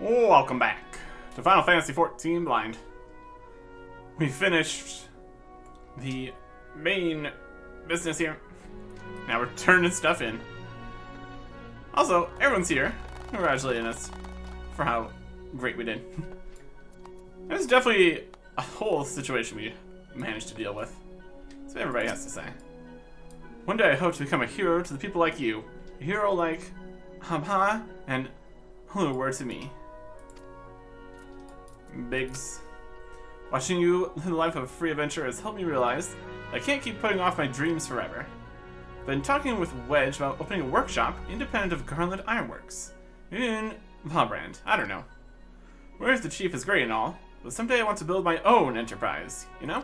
Welcome back to Final Fantasy XIV Blind. We finished the main business here. Now we're turning stuff in. Also, everyone's here, congratulating us for how great we did. It was definitely a whole situation we managed to deal with. That's what everybody has to say. One day I hope to become a hero to the people like you. A hero like Hamha and Hulu were to me. Biggs. Watching you live the life of a free adventurer has helped me realize I can't keep putting off my dreams forever. Been talking with Wedge about opening a workshop independent of Garland Ironworks. In Lawbrand. I don't know. Where's the chief is great and all, but someday I want to build my own enterprise, you know?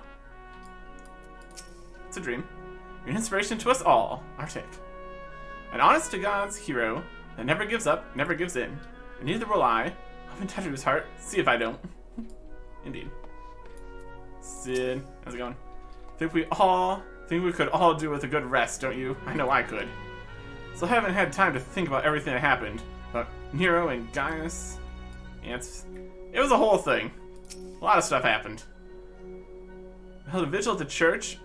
It's a dream. You're an inspiration to us all, Arctic. An honest-to-God's hero that never gives up, never gives in, and neither will I. I've been touched his heart, see if I don't. Indeed. Sid, how's it going? Think we could all do with a good rest, don't you? I know I could. So I haven't had time to think about everything that happened, but Nero and Gaius. Yeah, it was a whole thing. A lot of stuff happened. We held a vigil at the church.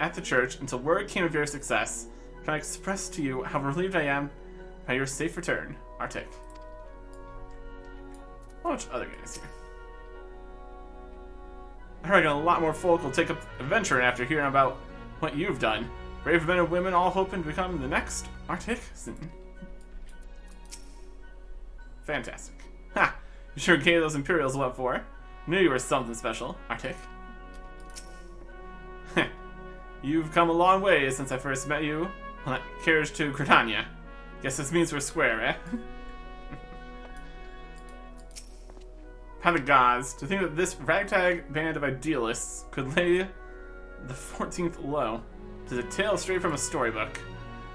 At the church until word came of your success. Can I express to you how relieved I am by your safe return, Arctic? A bunch of other guys here. I reckon a lot more folk will take up adventuring after hearing about what you've done. Brave men and women all hoping to become the next Arctic. Fantastic. Ha! You sure gave those Imperials what for. Knew you were something special, Arctic. You've come a long way since I first met you on that carriage to Gridania. Guess this means we're square, eh? By the gods, to think that this ragtag band of idealists could lay the 14th low. It is a tale straight from a storybook.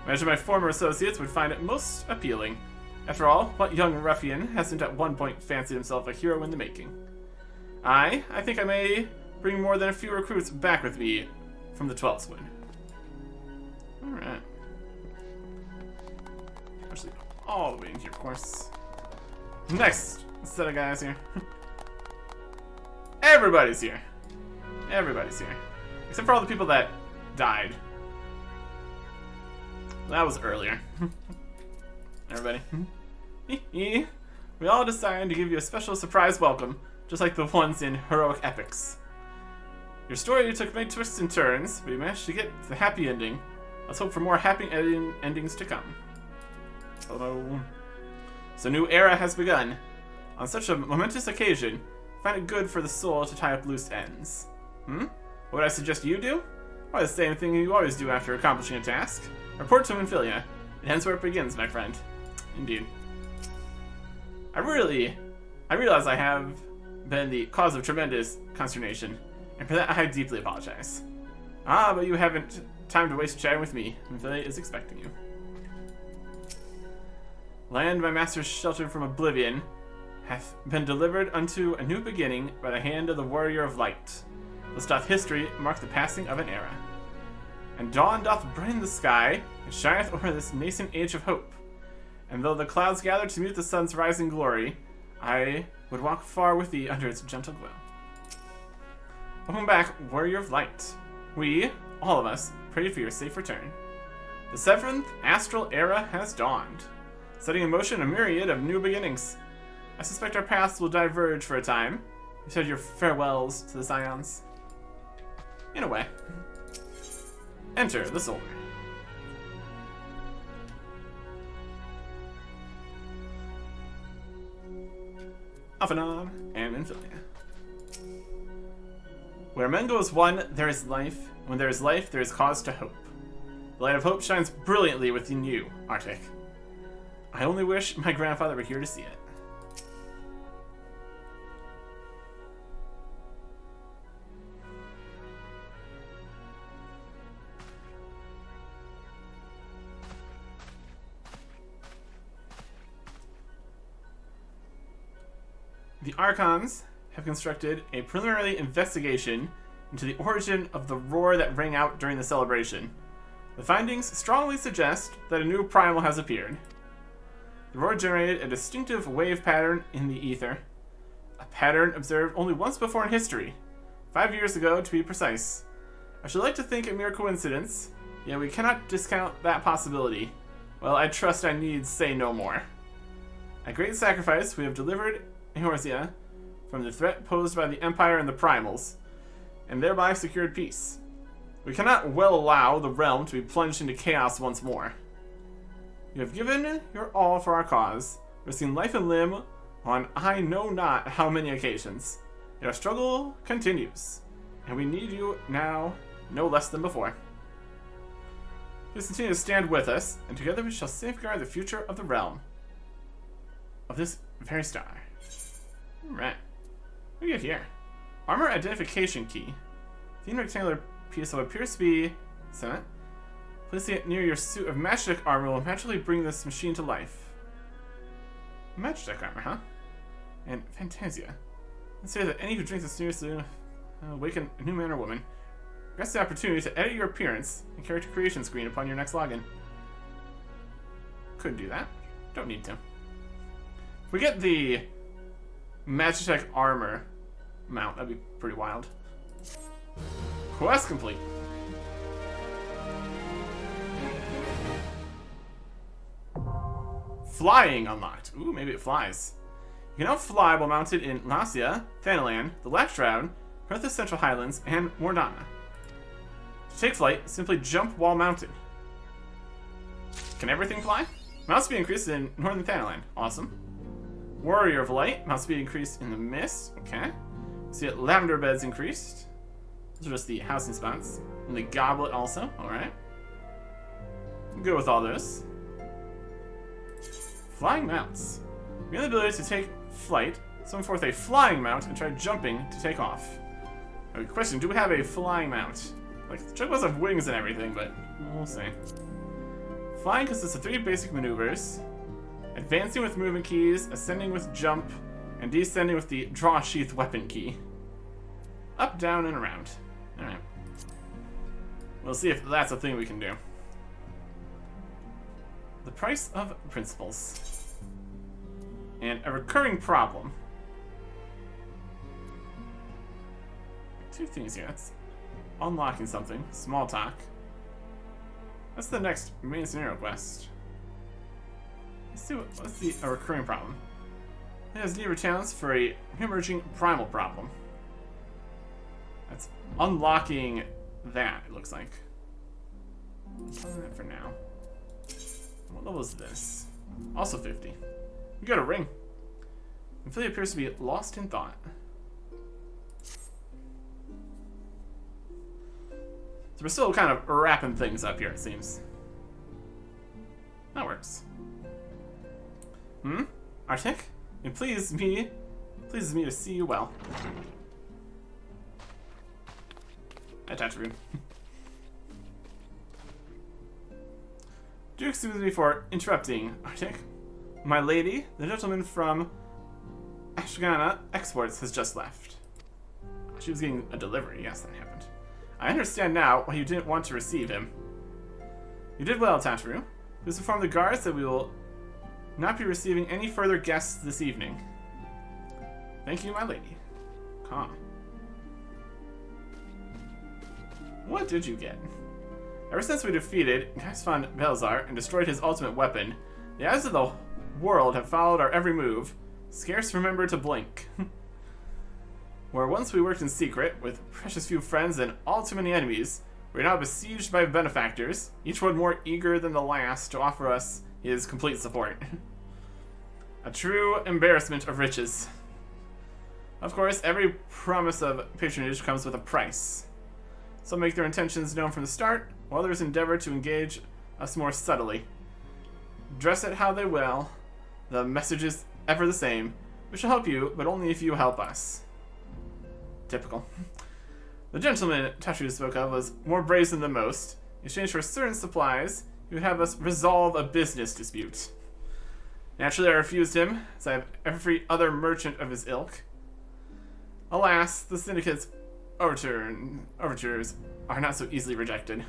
Imagine my former associates would find it most appealing. After all, what young ruffian hasn't at one point fancied himself a hero in the making? I think I may bring more than a few recruits back with me from the 12th Squad. Alright. Actually, all the way in here, of course. Next set of guys here. Everybody's here. Everybody's here. Except for all the people that died. That was earlier. Everybody. We all decided to give you a special surprise welcome, just like the ones in Heroic Epics. Your story took many twists and turns, but you managed to get the happy ending. Let's hope for more happy endings to come. Hello. So a new era has begun. On such a momentous occasion, find it good for the soul to tie up loose ends. What would I suggest you do? Why, the same thing you always do after accomplishing a task. Report to Minfilia. It ends where it begins, my friend. Indeed. I realize I have been the cause of tremendous consternation, and for that I deeply apologize. But you haven't time to waste chatting with me. Minfilia is expecting you. Land my master's sheltered from oblivion hath been delivered unto a new beginning by the hand of the warrior of light. Thus doth history mark the passing of an era. And dawn doth brighten the sky, and shineth over this nascent age of hope. And though the clouds gather to mute the sun's rising glory, I would walk far with thee under its gentle glow. Welcome back, warrior of light. We, all of us, pray for your safe return. The 7th astral era has dawned, setting in motion a myriad of new beginnings. I suspect our paths will diverge for a time. You said your farewells to the Scions. In a way. Enter the Soldier. Alphanon and Minfilia. Where men go as one, there is life. When there is life, there is cause to hope. The light of hope shines brilliantly within you, Arctic. I only wish my grandfather were here to see it. The Archons have constructed a preliminary investigation into the origin of the roar that rang out during the celebration. The findings strongly suggest that a new primal has appeared. The roar generated a distinctive wave pattern in the ether. A pattern observed only once before in history. 5 years ago, to be precise. I should like to think a mere coincidence, yet we cannot discount that possibility. Well, I trust I need say no more. At great sacrifice, we have delivered Eorzea from the threat posed by the Empire and the Primals, and thereby secured peace. We cannot well allow the realm to be plunged into chaos once more. You have given your all for our cause, risking life and limb on I know not how many occasions. Yet our struggle continues, and we need you now no less than before. Please continue to stand with us, and together we shall safeguard the future of the realm. Of this very star. Alright. What do we get here? Armor identification key. The rectangular piece of what appears to be cement. Placing it near your suit of magic armor will magically bring this machine to life. Magic armor, huh? And Fantasia. Let's say that any who drink this seriously awaken a new man or woman. Request the opportunity to edit your appearance and character creation screen upon your next login. Could do that. Don't need to. If we get the Magitech armor mount, that'd be pretty wild. Quest complete. Flying unlocked. Ooh, maybe it flies. You can now fly while mounted in Lacia, Thanalan, the Black Shroud, Perth's Central Highlands, and Mordana. To take flight, simply jump while mounted. Can everything fly? Mount speed increased in Northern Thanalan. Awesome. Warrior of Light. Mount speed increased in the Mist. Okay. See it, Lavender Beds increased. Those are just the housing spots. And the Goblet also. Alright. Good with all this. Flying mounts. We have the ability to take flight, summon forth a flying mount, and try jumping to take off. Okay, question, do we have a flying mount? Like, the Chocobos have wings and everything, but we'll see. Flying consists of 3 basic maneuvers. Advancing with movement keys, ascending with jump, and descending with the draw sheath weapon key. Up, down, and around. Alright. We'll see if that's a thing we can do. The price of principles. And a recurring problem. 2 things here. That's unlocking something. Small talk. That's the next main scenario quest. Let's see what's a recurring problem. It has near chance for a emerging primal problem. That's unlocking that, it looks like. I'll that for now. What level is this? Also 50. We got a ring. Ophelia appears to be lost in thought. So we're still kind of wrapping things up here, it seems. That works. Arctic? It pleases me to see you well. Attach room. Do excuse me for interrupting, Arctic. My lady, the gentleman from Ashgana Exports has just left. She was getting a delivery, yes, that happened. I understand now why you didn't want to receive him. You did well, Tataru. Please inform the guards that we will not be receiving any further guests this evening. Thank you, my lady. Calm. What did you get? Ever since we defeated Gaisvan Belzar and destroyed his ultimate weapon, the eyes of the world have followed our every move, scarce remember to blink. Where once we worked in secret, with precious few friends and all too many enemies, we are now besieged by benefactors, each one more eager than the last to offer us his complete support. A true embarrassment of riches. Of course, every promise of patronage comes with a price. Some make their intentions known from the start, while others endeavor to engage us more subtly. Dress it how they will, the message is ever the same. We shall help you, but only if you help us. Typical. The gentleman Tashu spoke of was more brazen than most. In exchange for certain supplies, he would have us resolve a business dispute. Naturally, I refused him, as I have every other merchant of his ilk. Alas, the syndicate's overtures are not so easily rejected.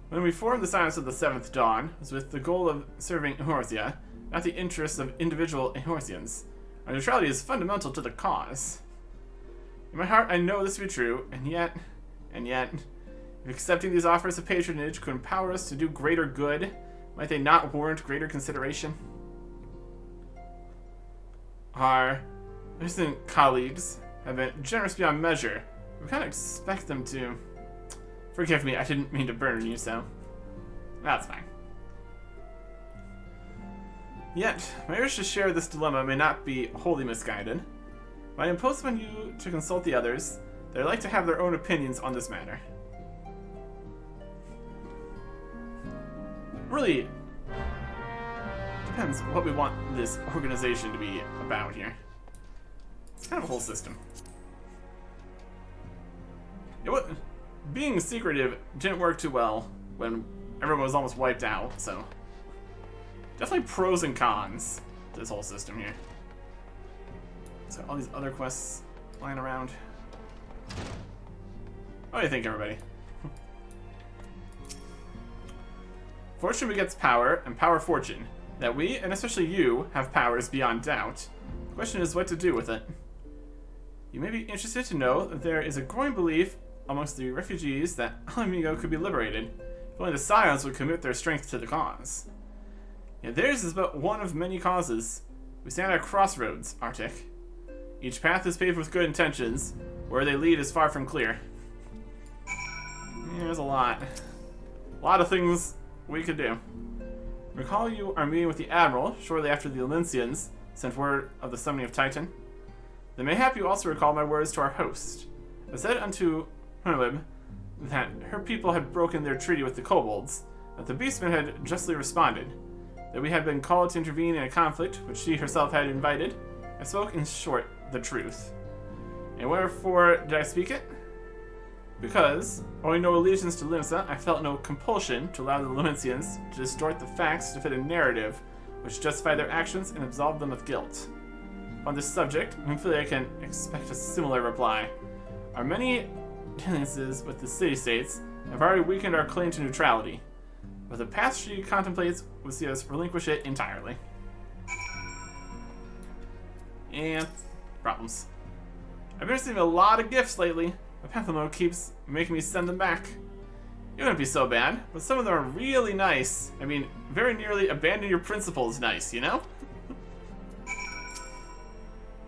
When we formed the Silence of the Seventh Dawn, it was with the goal of serving Eorzea, not the interests of individual Enorsians. Our neutrality is fundamental to the cause. In my heart, I know this to be true, and yet, if accepting these offers of patronage could empower us to do greater good, might they not warrant greater consideration? Our recent colleagues have been generous beyond measure. We kind of expect them to. Forgive me, I didn't mean to burden you so. That's fine. Yet, my urge to share this dilemma may not be wholly misguided. When I impose upon you to consult the others, they like to have their own opinions on this matter. Really depends what we want this organization to be about here. It's kind of a whole system. Being secretive didn't work too well when everyone was almost wiped out, so definitely pros and cons to this whole system here. So all these other quests lying around. What do you think, everybody? Fortune begets power, and power fortune. That we, and especially you, have powers beyond doubt. The question is what to do with it. You may be interested to know that there is a growing belief amongst the refugees that Amigo could be liberated, if only the Scions would commit their strength to the cause. Yet theirs is but one of many causes. We stand at a crossroads, Arctic. Each path is paved with good intentions. Where they lead is far from clear. There's a lot of things we could do. Recall you are meeting with the Admiral shortly after the Olyncians sent word of the summoning of Titan. Then mayhap you also recall my words to our host. I said unto Hunwib that her people had broken their treaty with the kobolds, that the beastmen had justly responded, that we had been called to intervene in a conflict which she herself had invited. I spoke, in short, the truth. And wherefore did I speak it? Because, owing no allegiance to Limsa, I felt no compulsion to allow the Lumincians to distort the facts to fit a narrative which justified their actions and absolved them of guilt. On this subject, hopefully I can expect a similar reply. Our many dalliances with the city-states have already weakened our claim to neutrality, but the path she contemplates would see us relinquish it entirely. And problems. I've been receiving a lot of gifts lately. My Penthamo keeps making me send them back. It wouldn't be so bad, but some of them are really nice. I mean, very nearly abandon your principles nice, you know?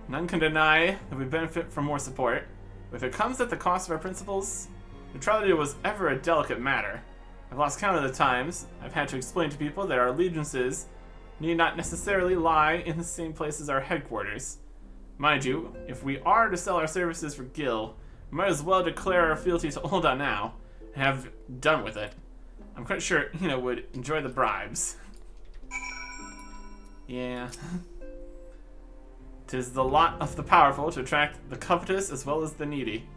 None can deny that we benefit from more support, but if it comes at the cost of our principles, neutrality was ever a delicate matter. I've lost count of the times I've had to explain to people that our allegiances need not necessarily lie in the same place as our headquarters. Mind you, if we are to sell our services for Gil, we might as well declare our fealty to Ulda now, and have done with it. I'm quite sure Ina would enjoy the bribes. Yeah. 'Tis the lot of the powerful to attract the covetous as well as the needy.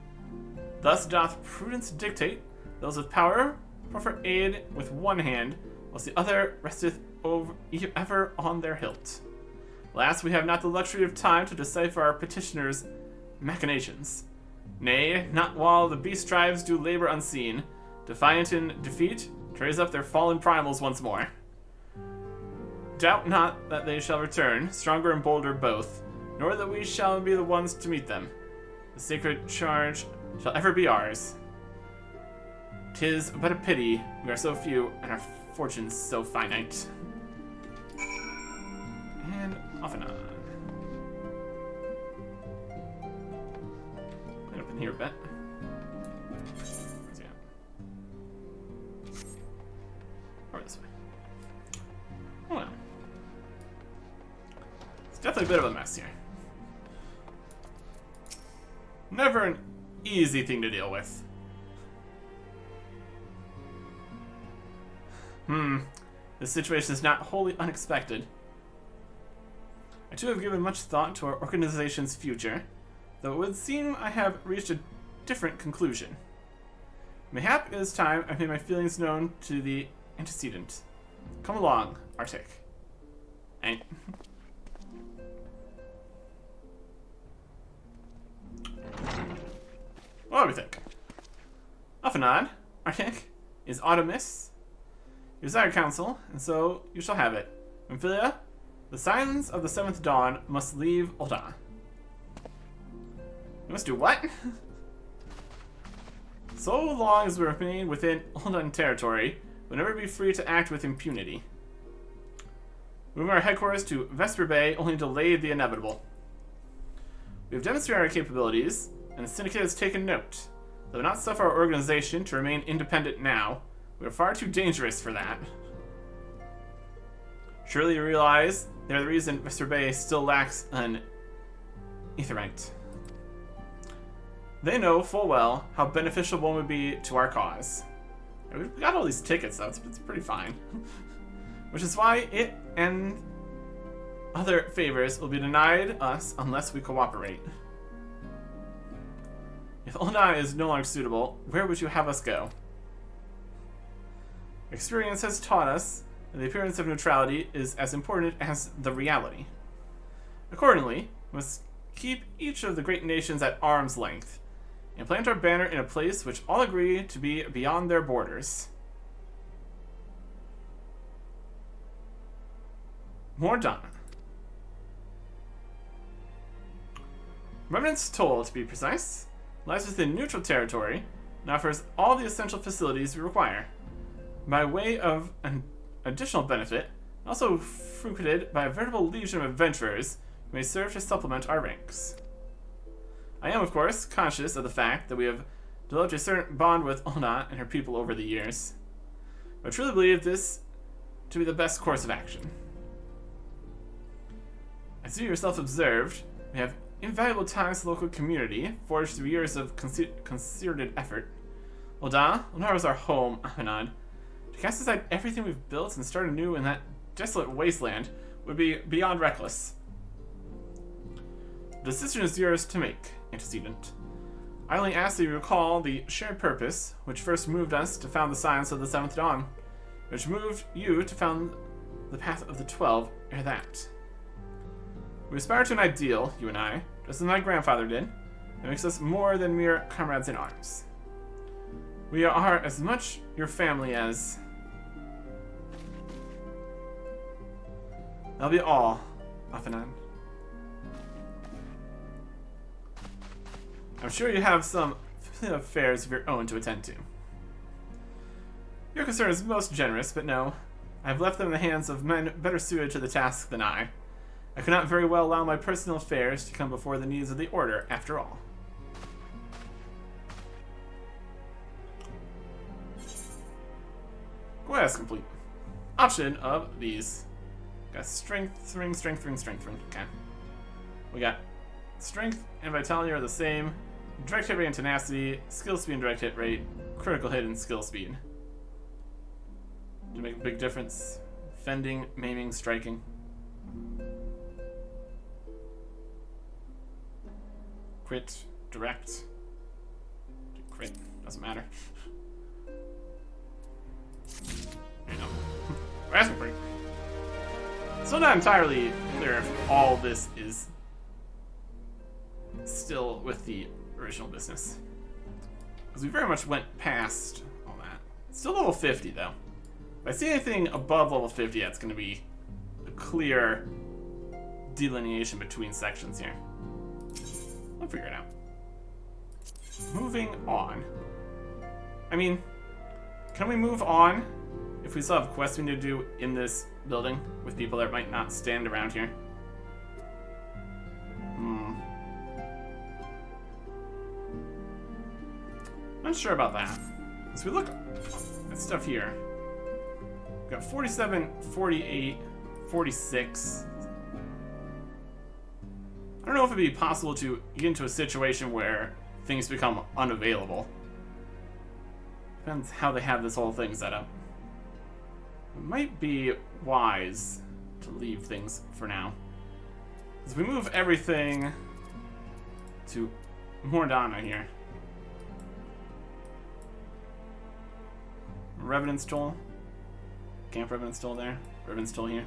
Thus doth prudence dictate, those with power proffer aid with one hand, whilst the other resteth ever on their hilt. Last, we have not the luxury of time to decipher our petitioners' machinations. Nay, not while the beast tribes do labor unseen, defiant in defeat, to raise up their fallen primals once more. Doubt not that they shall return, stronger and bolder both, nor that we shall be the ones to meet them. The sacred charge shall ever be ours. 'Tis but a pity we are so few and our fortunes so finite. And off and on. Right up in here a bit. Where's he at? Or this way. Oh well. It's definitely a bit of a mess here. Never an easy thing to deal with. This situation is not wholly unexpected. I too have given much thought to our organization's future, though it would seem I have reached a different conclusion. Mayhap it is time I made my feelings known to the antecedent. Come along, Arctic. And what do we think? Off and on, Arctic, is Autumnus. You desire counsel, and so you shall have it. Amphilia, The Scions of the Seventh Dawn must leave Ul'dah. We must do what? So long as we remain within Ul'dah territory, we'll never be free to act with impunity. Moving our headquarters to Vesper Bay only delayed the inevitable. We have demonstrated our capabilities, and the Syndicate has taken note. They will not suffer our organization to remain independent now. We are far too dangerous for that. Surely you realize they are the reason Vesper Bay still lacks an aetheryte. They know full well how beneficial one would be to our cause. We've got all these tickets, though. It's pretty fine. Which is why it and other favors will be denied us unless we cooperate. If Ul'dah is no longer suitable, where would you have us go? Experience has taught us that the appearance of neutrality is as important as the reality. Accordingly, we must keep each of the great nations at arm's length, and plant our banner in a place which all agree to be beyond their borders. Mordana. Remnant's Toll, to be precise, lies within neutral territory and offers all the essential facilities we require. By way of an additional benefit, also frequented by a veritable legion of adventurers who may serve to supplement our ranks. I am, of course, conscious of the fact that we have developed a certain bond with Ul'dah and her people over the years. I truly believe this to be the best course of action. As you yourself observed, we have invaluable ties to the local community, forged through years of concerted effort. Ul'dah is our home, Amenad. To cast aside everything we've built and start anew in that desolate wasteland would be beyond reckless. The decision is yours to make, Antecedent. I only ask that you recall the shared purpose which first moved us to found the Science of the Seventh Dawn, which moved you to found the Path of the 12 ere that. We aspire to an ideal, you and I, just as my grandfather did, that makes us more than mere comrades in arms. We are as much your family as... That'll be all, Afanan. I'm sure you have some affairs of your own to attend to. Your concern is most generous, but no. I have left them in the hands of men better suited to the task than I. I could not very well allow my personal affairs to come before the needs of the Order, after all. Quest complete. Option of these. Got strength ring. Okay. We got strength and vitality are the same. Direct hit rate and tenacity, skill speed and direct hit rate, critical hit and skill speed. Do make a big difference? Fending, maiming, striking. Crit, direct. Crit, doesn't matter. You know. We're asking for it. Still not entirely clear if all this is still with the original business. Because we very much went past all that. It's still level 50 though. If I see anything above level 50, that's going to be a clear delineation between sections here. I'll figure it out. Moving on. I mean, can we move on if we still have quests we need to do in this building with people that might not stand around here? Not sure about that. As we look at stuff here, we've got 47, 48, 46. I don't know if it'd be possible to get into a situation where things become unavailable. Depends how they have this whole thing set up. It might be wise to leave things for now. As we move everything to Mordana here. Revenant's Toll. Camp Revenant's Toll there. Revenant's Toll here.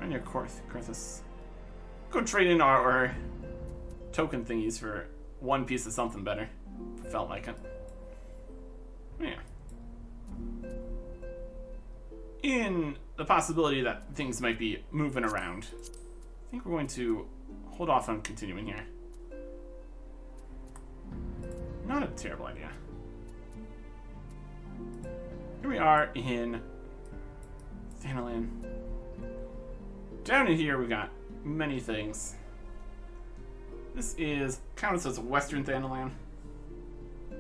Right near Korthus. Go trade in our token thingies for one piece of something better. If it felt like it. Yeah. in the possibility that things might be moving around, I think we're going to hold off on continuing here. Not a terrible idea. Here we are in Thanalan. Down in here, we got many things. This is counted as Western Thanalan.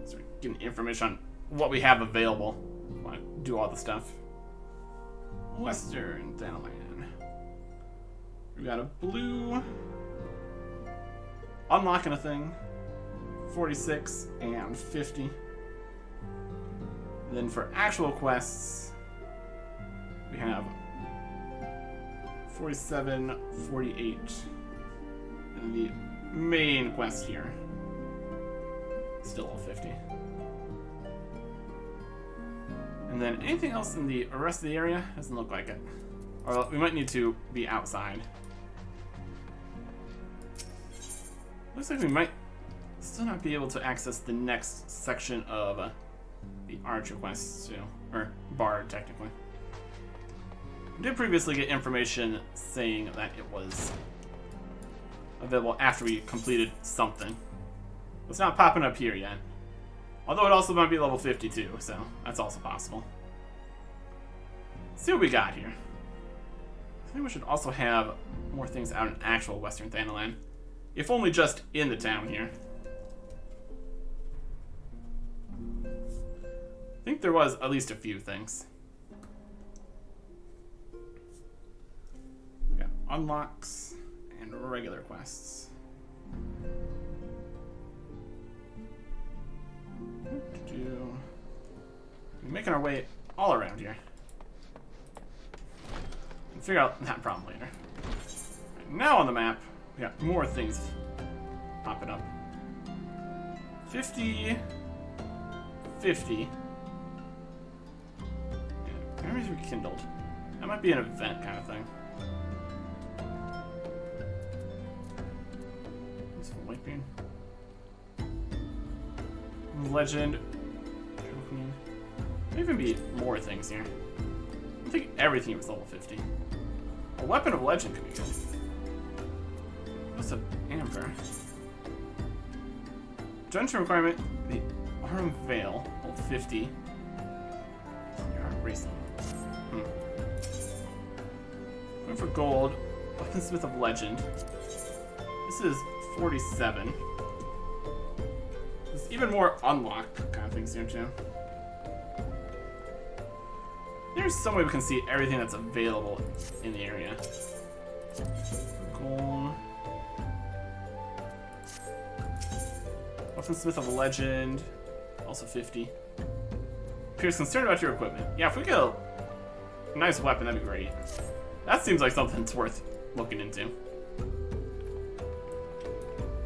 So we're getting information on what we have available. Want to do all the stuff. Western Thanalan. We got a blue. Unlocking a thing. 46 and 50. And then for actual quests, we have 47, 48. And the main quest here, still all 50. And then anything else in the rest of the area doesn't look like it. Or we might need to be outside. Looks like we might still not be able to access the next section of the Archer quests too, or Bard technically. We did previously get information saying that it was available after we completed something. It's not popping up here yet. Although it also might be level 52, so that's also possible. Let's see what we got here. I think we should also have more things out in actual Western Thanalan. If only just in the town here. I think there was at least a few things. We got unlocks and regular quests. We're making our way all around here. We'll figure out that problem later. Right, now on the map, we got more things popping up. 50, 50. Yeah, memories rekindled. That might be an event kind of thing. This white bean. Legend. There even be more things here. I think everything was level 50. A weapon of legend could be good. What's an amber? Dungeon requirement, the Arm Veil, level 50. You're racing. Going for gold, Weaponsmith of Legend. This is 47. There's even more unlock kind of things here too. There's some way we can see everything that's available in the area. Gold. Weaponsmith of Legend, also 50. Appears concerned about your equipment. Yeah, if we get a nice weapon, that'd be great. That seems like something that's worth looking into.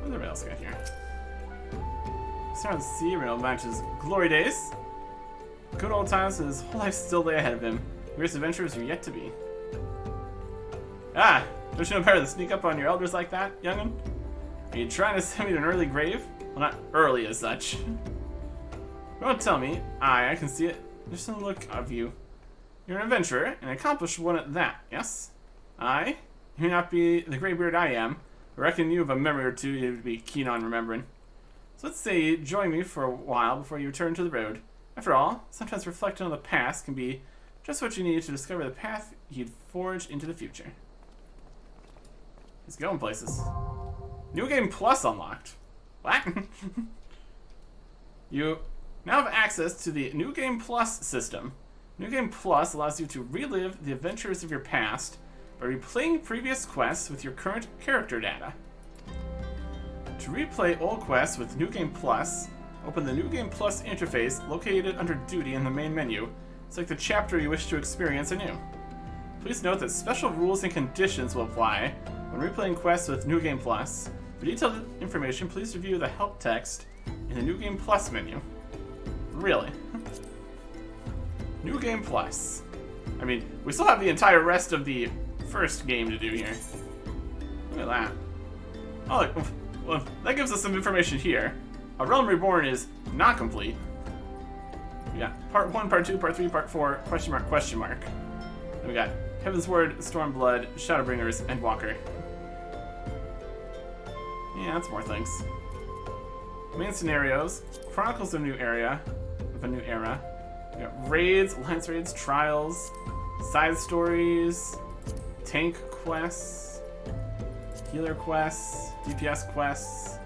What else got here? Start to see Real matches glory days. Good old times, and his whole life still lay ahead of him. Greatest adventures are yet to be. Ah, don't you know better than sneak up on your elders like that, young'un? Are you trying to send me to an early grave? Well, not early as such. Don't tell me. I can see it. Just in the look of you. You're an adventurer, and an accomplished one at that, yes? You may not be the graybeard I am, but I reckon you have a memory or two you'd be keen on remembering. So let's say you join me for a while before you return to the road. After all, sometimes reflecting on the past can be just what you need to discover the path you'd forge into the future. He's going places. New Game Plus unlocked. What? You now have access to the New Game Plus system. New Game Plus allows you to relive the adventures of your past by replaying previous quests with your current character data. To replay old quests with New Game Plus, open the New Game Plus interface located under Duty in the main menu. Select the chapter you wish to experience anew. Please note that special rules and conditions will apply when replaying quests with New Game Plus. For detailed information, please review the help text in the New Game Plus menu. Really? New Game Plus. I mean, we still have the entire rest of the first game to do here. Look at that. Oh, well, that gives us some information here. A Realm Reborn is not complete. We got part 1, part 2, part 3, part 4, question mark, question mark. We got Heaven's Word, Stormblood, Shadowbringers, and Walker. Yeah, that's more things. Main scenarios, Chronicles of a New Era. We got raids, alliance raids, trials, side stories, tank quests, healer quests, DPS quests.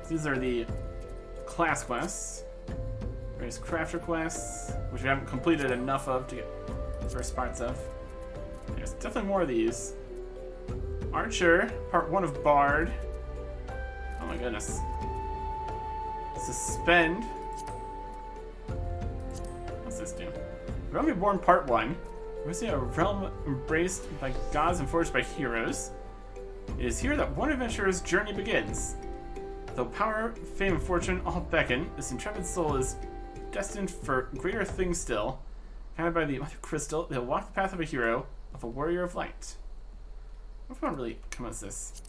These are the class quests. Various crafter quests, which we haven't completed enough of to get the first parts of. There's definitely more of these. Archer, part 1 of Bard. Oh my goodness. Suspend. What's this do? Realm Reborn Part 1. We see a realm embraced by gods and forged by heroes. It is here that one adventurer's journey begins. Though power, fame, and fortune all beckon, this intrepid soul is destined for greater things still. Guided by the Mother Crystal, they'll walk the path of a hero, of a warrior of light. What if I really commence this?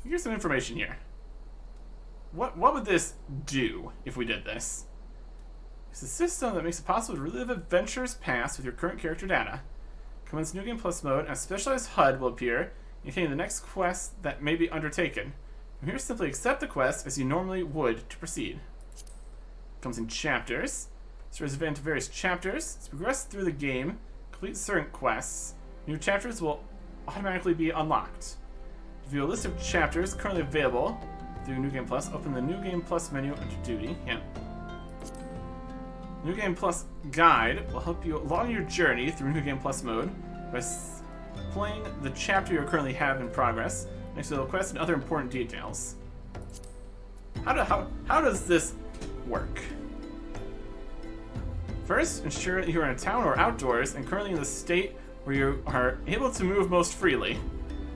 Here's some information here. What would this do if we did this? It's a system that makes it possible to relive adventures past with your current character data. Commence New Game Plus mode, and a specialized HUD will appear, indicating the next quest that may be undertaken. From here, simply accept the quest as you normally would to proceed. It comes in chapters. So there's advance to various chapters. As you progress through the game, complete certain quests, new chapters will automatically be unlocked. To view a list of chapters currently available through New Game Plus, open the New Game Plus menu under Duty. Yeah. New Game Plus Guide will help you along your journey through New Game Plus mode by playing the chapter you currently have in progress, next to the quest and other important details. How does this work? First, ensure that you are in a town or outdoors and currently in the state where you are able to move most freely.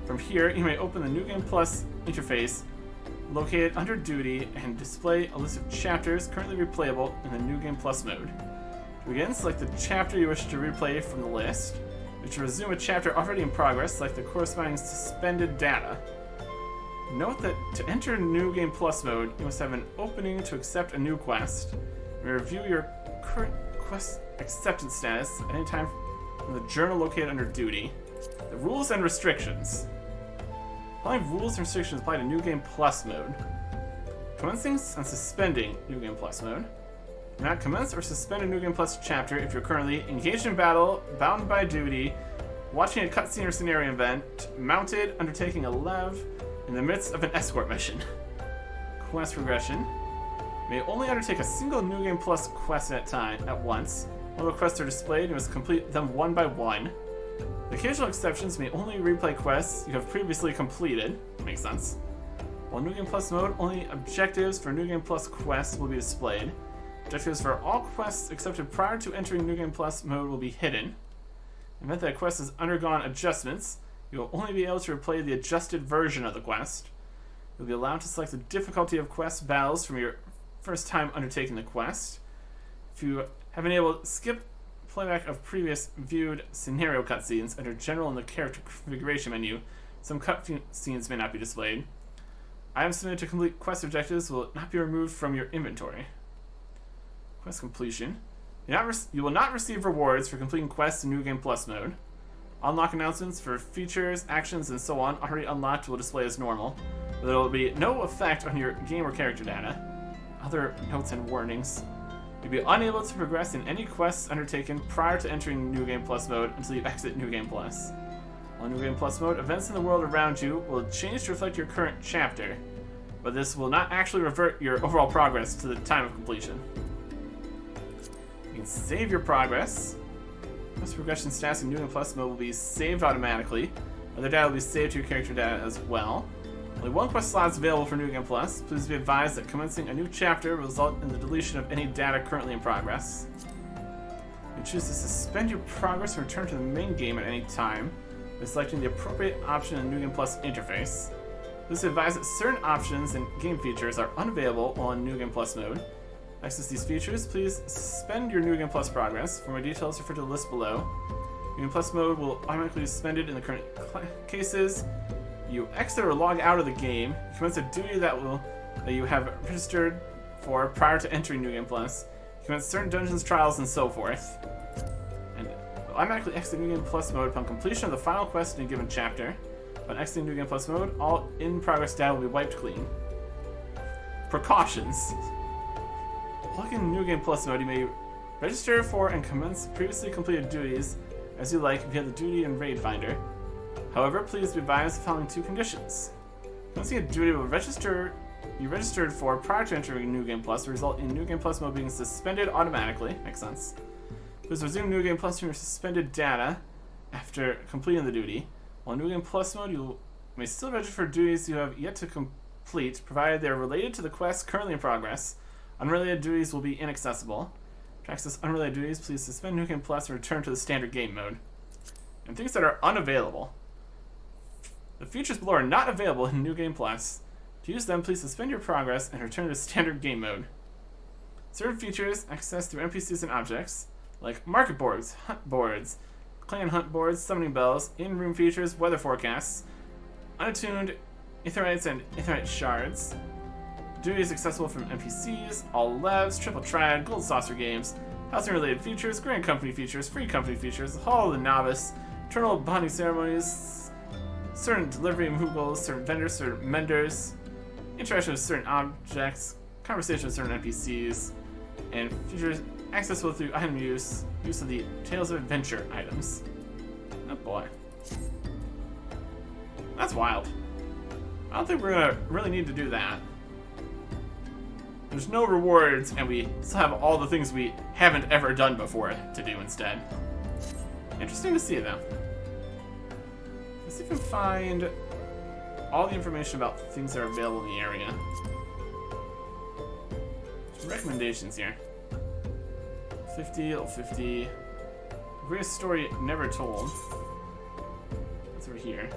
From here, you may open the New Game Plus interface located under Duty and display a list of chapters currently replayable in the New Game Plus mode. To begin, select the chapter you wish to replay from the list. To resume a chapter already in progress, select the corresponding suspended data. Note that to enter New Game Plus mode, you must have an opening to accept a new quest. You may review your current quest acceptance status at any time from the journal located under Duty. The rules and restrictions. Following rules and restrictions apply to New Game Plus mode. Commencing and suspending New Game Plus mode. Do not commence or suspend a New Game Plus chapter if you're currently engaged in battle, bound by duty, watching a cutscene or scenario event, mounted, undertaking a lev, in the midst of an escort mission. Quest progression. May only undertake a single New Game Plus quest at once. All the quests are displayed and you must complete them one by one. The occasional exceptions may only replay quests you have previously completed. Makes sense. While New Game Plus mode, only objectives for New Game Plus quests will be displayed. Objectives for all quests accepted prior to entering New Game Plus mode will be hidden. In the event that a quest has undergone adjustments, you will only be able to replay the adjusted version of the quest. You'll be allowed to select the difficulty of quest battles from your first time undertaking the quest. If you have been able to skip playback of previous viewed scenario cutscenes under General in the Character Configuration menu, some cutscenes may not be displayed. Items submitted to complete quest objectives will not be removed from your inventory. Quest completion. You will not receive rewards for completing quests in New Game Plus mode. Unlock announcements for features, actions, and so on already unlocked will display as normal, but there will be no effect on your game or character data. Other notes and warnings. You'll be unable to progress in any quests undertaken prior to entering New Game Plus mode until you exit New Game Plus. While New Game Plus mode, events in the world around you will change to reflect your current chapter, but this will not actually revert your overall progress to the time of completion. You can save your progress. Quest progression stats in New Game Plus mode will be saved automatically. Other data will be saved to your character data as well. Only one quest slot is available for New Game Plus. Please be advised that commencing a new chapter will result in the deletion of any data currently in progress. You choose to suspend your progress and return to the main game at any time by selecting the appropriate option in the New Game Plus interface. Please be advised that certain options and game features are unavailable while in New Game Plus mode. To access these features, please suspend your New Game Plus progress. For more details, refer to the list below. New Game Plus mode will automatically be suspended in the current cases. You exit or log out of the game, you commence a duty that you have registered for prior to entering New Game Plus. You commence certain dungeons, trials, and so forth. And automatically exit New Game Plus mode upon completion of the final quest in a given chapter. Upon exiting New Game Plus mode, all in-progress data will be wiped clean. Precautions. Log in New Game Plus mode, you may register for and commence previously completed duties as you like via the Duty and Raid Finder. However, please be advised the following two conditions. Commencing a duty will you registered for prior to entering New Game Plus will result in New Game Plus mode being suspended automatically. Makes sense. Please resume New Game Plus from your suspended data after completing the duty. While in New Game Plus mode, you may still register for duties you have yet to complete, provided they are related to the quest currently in progress. Unrelated duties will be inaccessible. To access unrelated duties, please suspend New Game Plus and return to the standard game mode. And things that are unavailable. The features below are not available in New Game Plus. To use them, please suspend your progress and return to standard game mode. Certain features accessed through NPCs and objects, like market boards, hunt boards, clan hunt boards, summoning bells, in-room features, weather forecasts, unattuned aetherites and aetherite shards. Duties accessible from NPCs, all levs, triple triad, gold saucer games, housing-related features, grand company features, free company features, hall of the novice, eternal bonding ceremonies, certain delivery moogles, certain vendors, certain menders, interaction with certain objects, conversation with certain NPCs, and features accessible through item use of the Tales of Adventure items. Oh boy. That's wild. I don't think we're gonna really need to do that. There's no rewards, and we still have all the things we haven't ever done before to do instead. Interesting to see, though. Let's see if we can find all the information about things that are available in the area. Some recommendations here. 50, level 50. Greatest story never told. What's over here?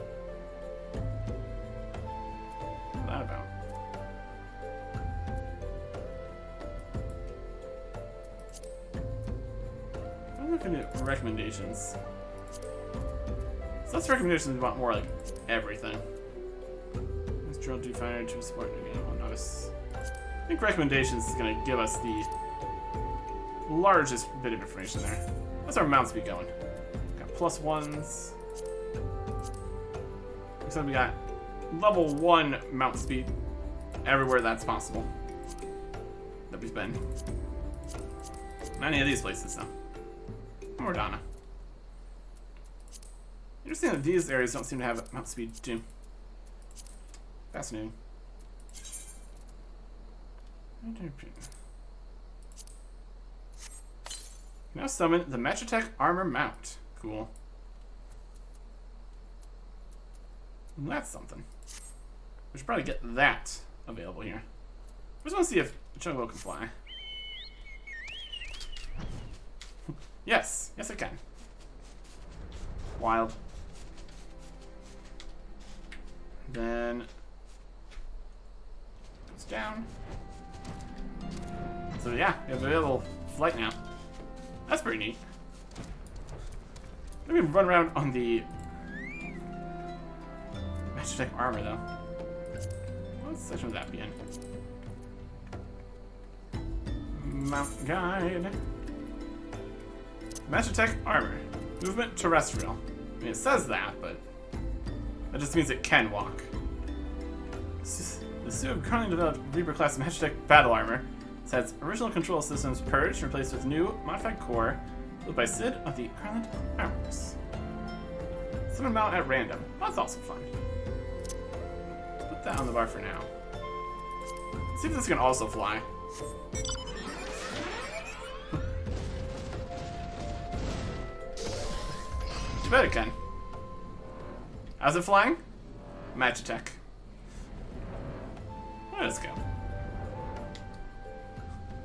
What's that about? I'm looking at recommendations. So that's recommendations about more like everything. Let's drill do fire to support new game. Notice. I think recommendations is gonna give us the largest bit of information there. That's our mount speed going. Got plus ones. So we got level 1 mount speed everywhere that's possible that we've been. Not any of these places though. Mordana. Interesting that these areas don't seem to have mount speed too. Fascinating. Now summon the Magitech Armor Mount. Cool. That's something. We should probably get that available here. I just want to see if Chocobo can fly. Yes. Yes, it can. Wild. Then goes down. So yeah, we have available flight now. That's pretty neat. Let me run around on the Magitech armor though. What section would that be in? Mount guide. Magitech armor. Movement terrestrial. I mean, it says that, but that just means it can walk. The suit of currently developed Reaper class Magitech battle armor has original control systems purged and replaced with new modified core built by Sid of the Current Armors. Summon mount at random. That's also fun. Put that on the bar for now. See if this can also fly. I bet it can. How's it flying? Magitech. Let's go.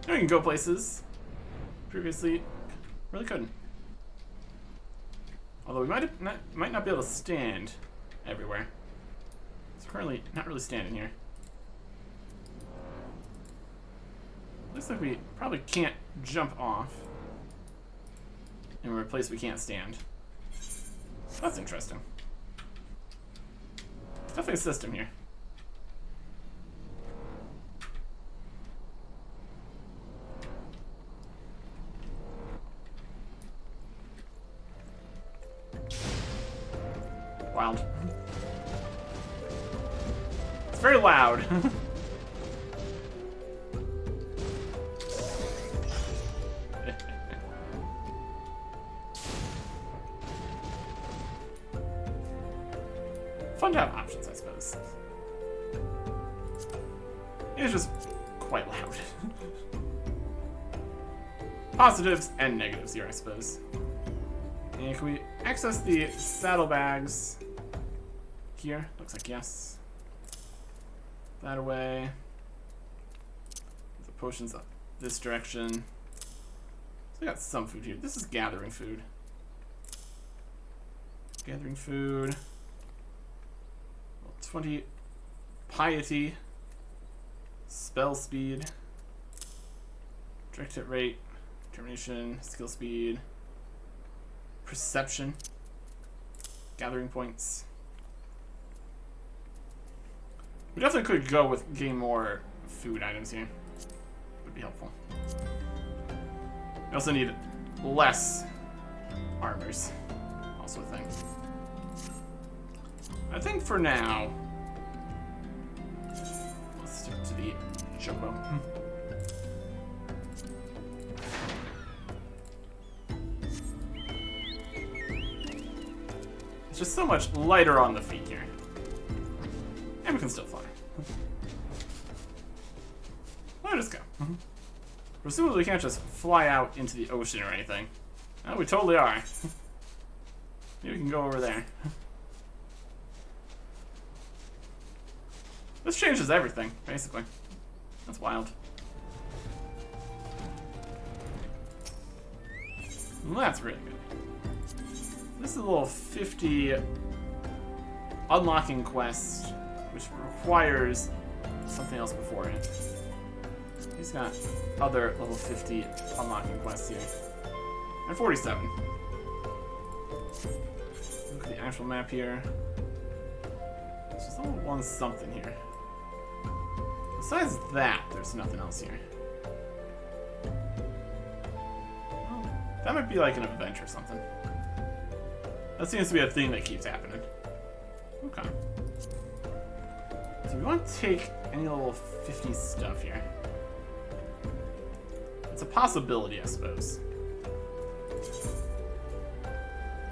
Now we can go places previously really couldn't. Although we might not be able to stand everywhere. It's currently not really standing here. Looks like we probably can't jump off. And we're in a place we can't stand. That's interesting. Definitely a system here. Wild. It's very loud. Fun to have options, I suppose. It's just quite loud. Positives and negatives here, I suppose. And can we access the saddlebags here? Looks like yes. That away. The potions up this direction. So we got some food here. This is gathering food. Gathering food. 20 piety. Spell speed. Direct hit rate. Determination. Skill speed. Perception. Gathering points. We definitely could go with getting more food items here. Would be helpful. We also need less armors. Also a thing. I think for now, let's stick to the Chocobo. It's just so much lighter on the feet here. And we can still fly. Let us go. Presumably we can't just fly out into the ocean or anything. Oh, we totally are. Maybe we can go over there. This changes everything, basically. That's wild. Well, that's really good. This is a little 50 unlocking quest, which requires something else before it. He's got other level 50 unlocking quests here. And 47. Look at the actual map here. There's just level 1 something here. Besides that, there's nothing else here. Oh, that might be like an event or something. That seems to be a thing that keeps happening. Okay. So we want to take any level 50 stuff here. It's a possibility, I suppose.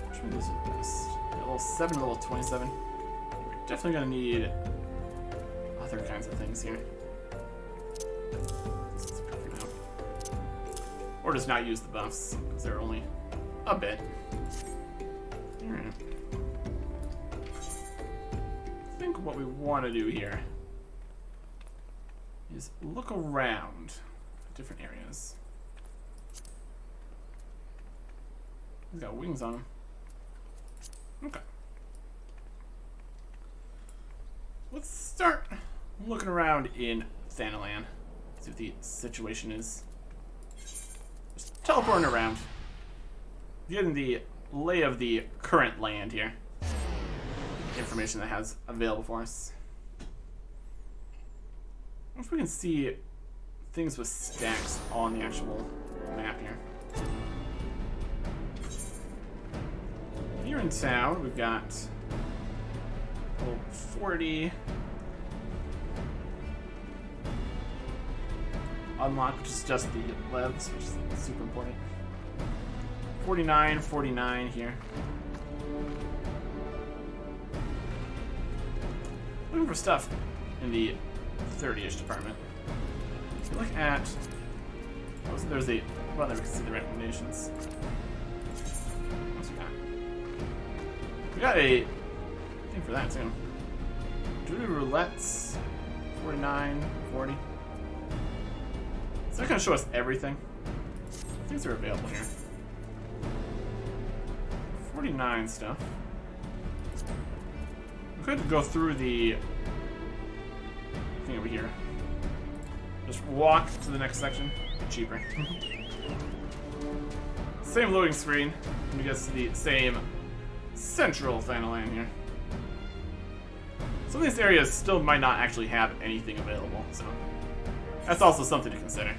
Which one is the best? Level 7, level 27. We're definitely going to need other kinds of things here. Or just not use the buffs, because they're only a bit. Alright. I think what we want to do here is look around different areas. He's got wings on him. Okay. Let's start looking around in Thanalan. See what the situation is. Just teleporting around. Getting the lay of the current land here. Information that has available for us. If we can see things with stacks on the actual map here. Here in town, we've got level 40. Unlock, which is just the levs, which is super important. 49, 49 here. Looking for stuff in the 30-ish department. If you look at... Oh, so there's a... Well, there we can see the recommendations. What's we got? We got a thing for that, too. Duty roulettes. 49, 40. It's not going to show us everything. Things are available here. 49 stuff. We could go through the thing over here. Just walk to the next section. Cheaper. Same loading screen. When we get to the same central Thanalan here. Some of these areas still might not actually have anything available, so that's also something to consider.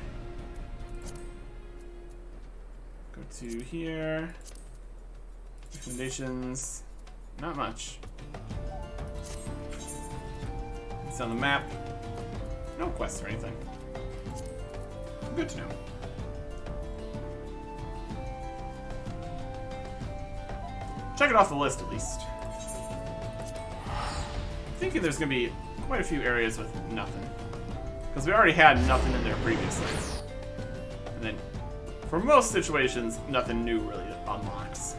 Go to here. Recommendations. Not much. It's on the map. No quests or anything. Good to know. Check it off the list at least. I'm thinking there's gonna be quite a few areas with nothing. Because we already had nothing in there previously. And then, for most situations, nothing new really unlocks.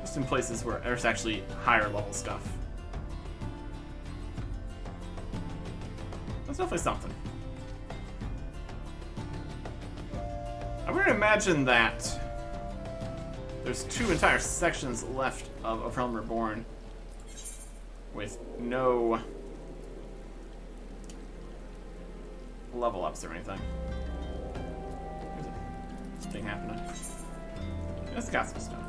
Just in places where there's actually higher level stuff. That's definitely something. I'm going to imagine that there's 2 entire sections left of A Realm Reborn with no level ups or anything. There's something happening. It's got some stuff.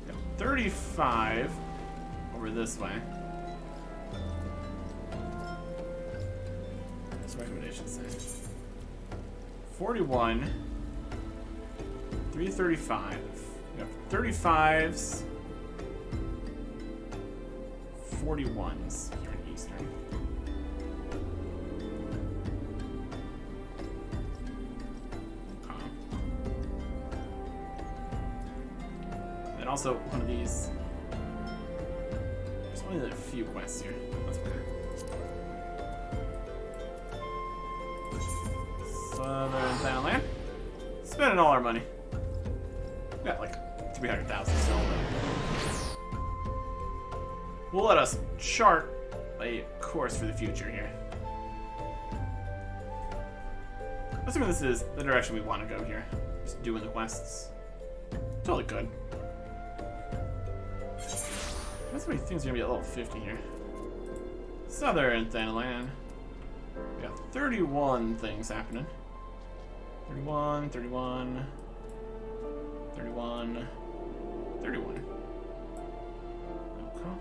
Got 35 over this way. What's recommendations say? 41. 335. We have 35s. 41s here in Eastern. And also one of these. There's only a few quests here. That's okay. Southern Thailand. Spending all our money. We got like 300,000 still. Will let us chart a course for the future here. Assuming this is the direction we want to go here. Just doing the quests. Totally good. That's many things are gonna be at level 50 here. Southern Thailand. We got 31 things happening. 31, 31, 31, 31. Okay.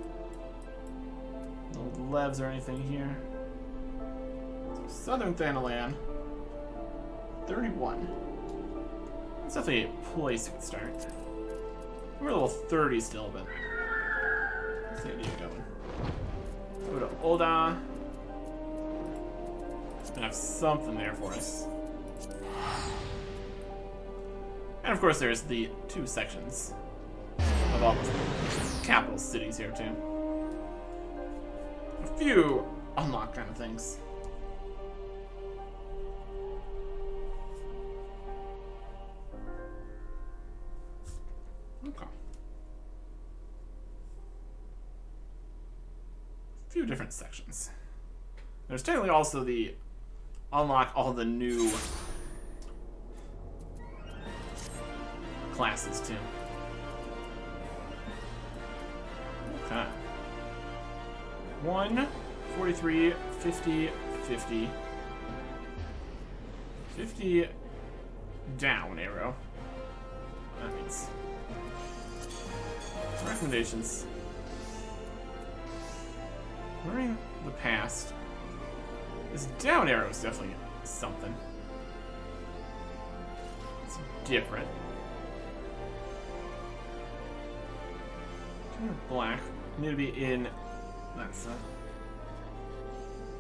No levs or anything here. So Southern Thanalan, 31. That's definitely a place we could start. We're level 30 still, but what's the idea going? Go to Olda. And have something there for us. And of course there's the 2 sections of all the capital cities here too. A few unlock kind of things. Okay. A few different sections. There's technically also the unlock all the new classes too. Okay. 1, 43, 50, 50. 50 down arrow. That means recommendations. Learning the past. This down arrow is definitely something. It's different. Black. Need to be in. That's I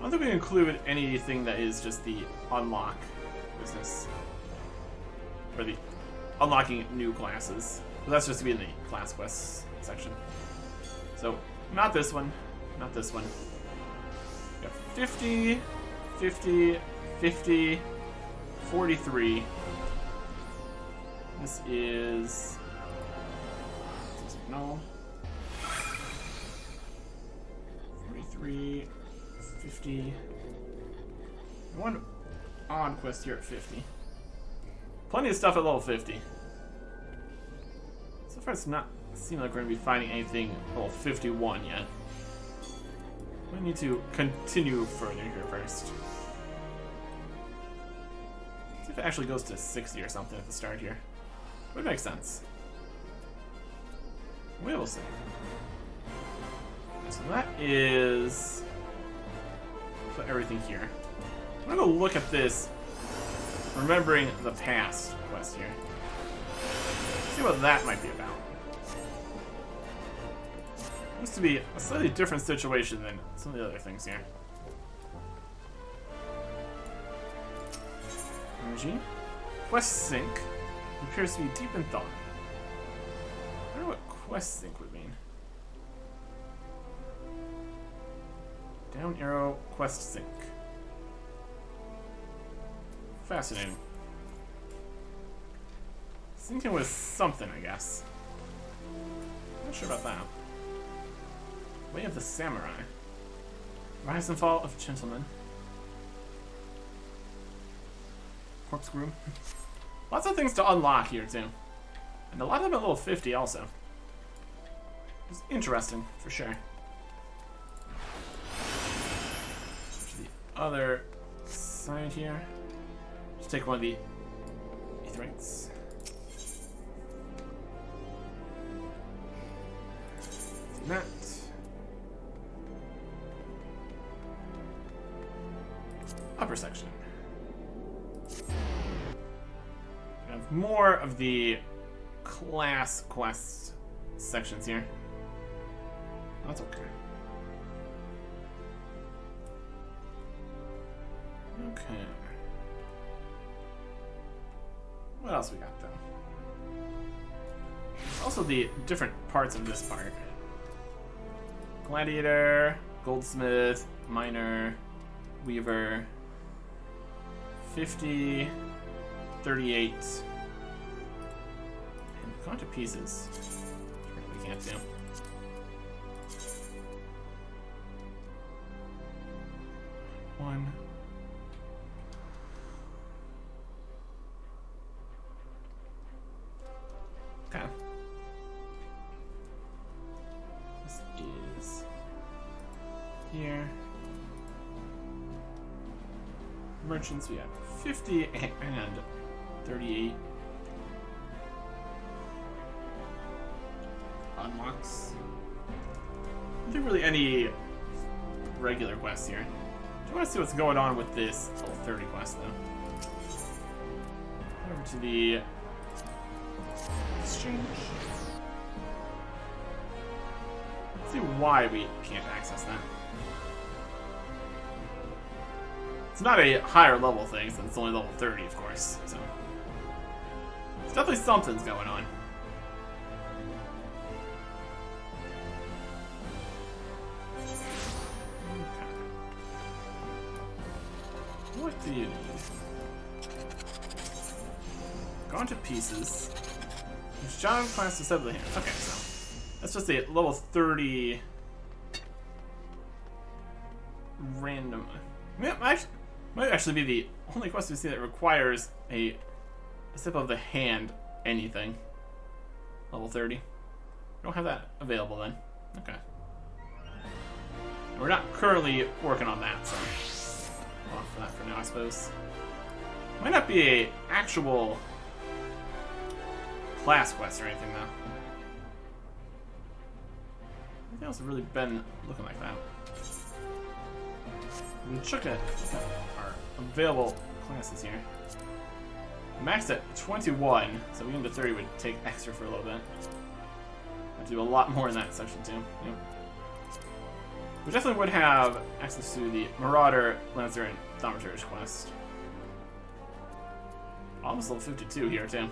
don't think we include anything that is just the unlock business. Or the unlocking new classes. But that's just to be in the class quests section. So, not this one. Not this one. We got 50, 50, 50, 43. This is. No. 43, 50. One odd quest here at 50. Plenty of stuff at level 50. So far it's not seem like we're going to be finding anything at level 51 yet. We need to continue further here first. See if it actually goes to 60 or something at the start here. Would make sense. We will see. So that is put everything here. I'm gonna go look at this, remembering the past quest here. See what that might be about. Seems to be a slightly different situation than some of the other things here. Energy. Quest sync. Appears to be deep in thought. I wonder what quest sync would mean. Down arrow quest sync. Fascinating. Syncing with something, I guess. Not sure about that. Way of the Samurai. Rise and Fall of Gentlemen. Corkscrew. Lots of things to unlock here, too. And a lot of them at level 50 also. It's interesting, for sure. To the other side here. Just take one of the Aetherites. That. Upper section. We have more of the class quest sections here. That's okay. Okay. What else we got though? Also the different parts of this part. Gladiator, Goldsmith, Miner, Weaver, 50, 38, and gone to pieces. We can't do. One. Okay. This is here. Merchants, we have 50 and 38. Unlocks. I don't think really any regular quests here. I want to see what's going on with this level 30 quest though. Over to the exchange. Let's see why we can't access that. It's not a higher level thing, since it's only level 30, of course. So it's definitely something's going on. What do you need? Gone to pieces. There's John class to settle here. Okay, so that's just a level 30 random. Yeah, might actually be the only quest we see that requires a sip of the hand anything. Level 30. Don't have that available then. Okay. We're not currently working on that, so off for that for now, I suppose. Might not be a actual class quest or anything, though. Nothing else has really been looking like that. We check at our available classes here. Maxed at 21, so we into 30 would take extra for a little bit. Have to do a lot more in that section too. Yep. We definitely would have access to the Marauder, Lancer, and Thaumaturge quest. Almost level 52 here too.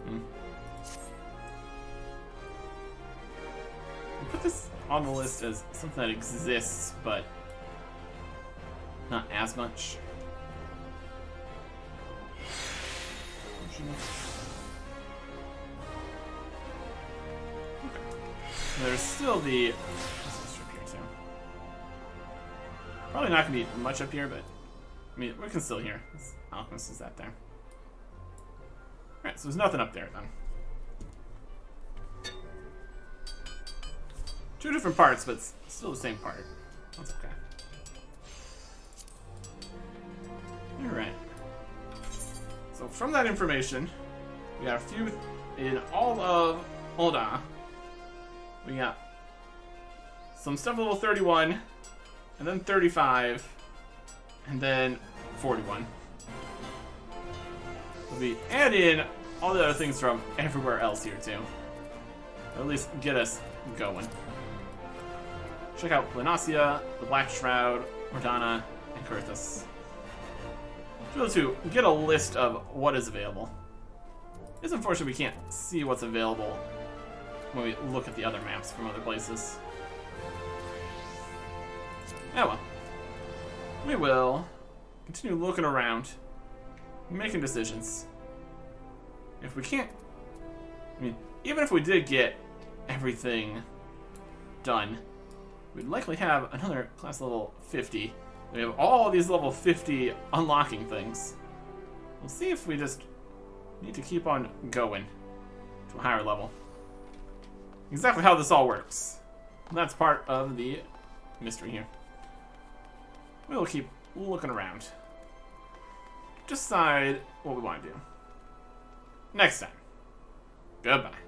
We'll put this on the list as something that exists, but not as much. Okay. There's still the strip here too. Probably not gonna be much up here, but I mean we can still hear. This Alchemist is that there. Alright, so there's nothing up there then. Two different parts, but it's still the same part. That's okay. Alright. So from that information, we got a few in all of Ul'dah. We got some stuff level 31, and then 35, and then 41. We add in all the other things from everywhere else here too. Or at least get us going. Check out Planasia, the Black Shroud, Mordana, and Kurthus. To get a list of what is available. It's unfortunate we can't see what's available when we look at the other maps from other places. Oh well. We will continue looking around, making decisions. If we can't... I mean, even if we did get everything done, we'd likely have another class level 50. We have all these level 50 unlocking things. We'll see if we just need to keep on going to a higher level. Exactly how this all works. That's part of the mystery here. We'll keep looking around. Decide what we want to do. Next time. Goodbye.